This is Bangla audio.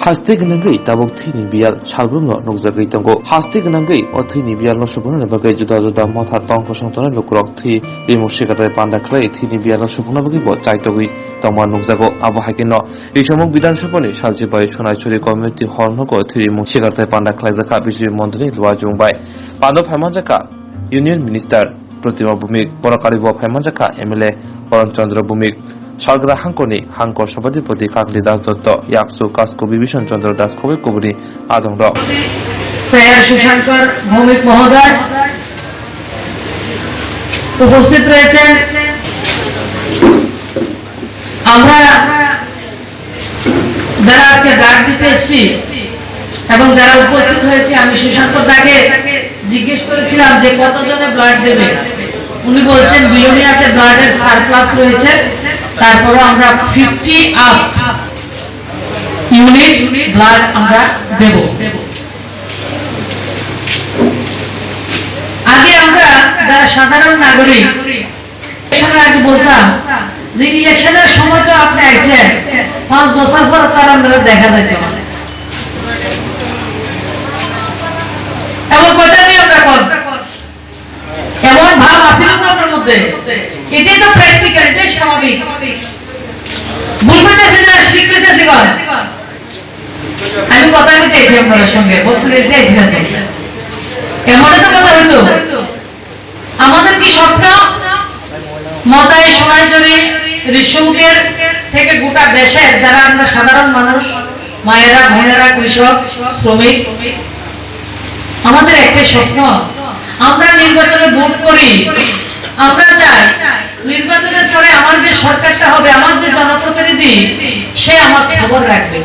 haste gnangai tabok thini bial salbrumno nukjagai tongo haste gnangai o thini bial no subuna bagai juda juda motha tongko songtona lukrok thi rimu shikate panda khlai thini bial no subuna bagai bo chaitogui tongma nukjago abo hakino ei samok biধানসভানি সালজিবাই সোনাইছড়ি কমিউনিটি হল নগর থিরিমু shikate panda khlai jaka bijli mondri lwa jungbai pando phaimajaka union minister Pratima Bhoumik পরকারিব ফাইমাজাকা এমএলএ পরম চন্দ্র ভূমিক সরগরা হাঙ্কনি হাঙ্কর সভাধিপতি কাকলি দাস দত্ত ইয়াকসু কাসকো বিভীষণ চন্দ্র দাস কবি কবরি আদংর স্যার সুশাঙ্কর ভৌমিক মহোদয় উপস্থিত রয়েছেন। আমরা যারা আজকে ব্লাড দিতে এসেছি এবং যারা উপস্থিত হয়েছে, আমি সুশাঙ্কর দাকে জিজ্ঞেস করেছিলাম যে কতজনে ব্লাড দেবে। উনি বলছেন বিলোনিয়াতে ব্লাডের সারপ্লাস রয়েছে, তারপরে আমরা 50 আপ ইউনিট ব্লাড আমরা দেব। আগে আমরা যারা সাধারণ নাগরিক আগে বলতাম যে ইলেকশনের সময় তো আপনি আইছেন 5 বছর পর তার আমরা দেখা যাইতে পারে, এমন কথা নিয়ে আমরা এমন ভাব আসিল তো আপনার মধ্যে। এটাই তো প্র্যাকটিক্যাল, এটাই স্বাভাবিক। ভুল করতেছি না, ঠিক করতেছি। আমি কথা বলতেছি আপনার সঙ্গে, বলতে চাইছিলাম এমনই তো কথা হইতো। আমাদের কি স্বপ্ন মতায় সোনাইছড়ি ঋষিমুখের থেকে গোটা দেশের যারা আমরা সাধারণ মানুষ, মায়েরা বোনেরা, কৃষক, শ্রমিক, আমাদের একটাই স্বপ্ন, আমরা নির্বাচনে ভোট করি। আমরা চাই নির্বাচনের পরে আমার যে সরকারটা হবে, আমার যে জনপ্রতিনিধি, সে আমার খবর রাখবে।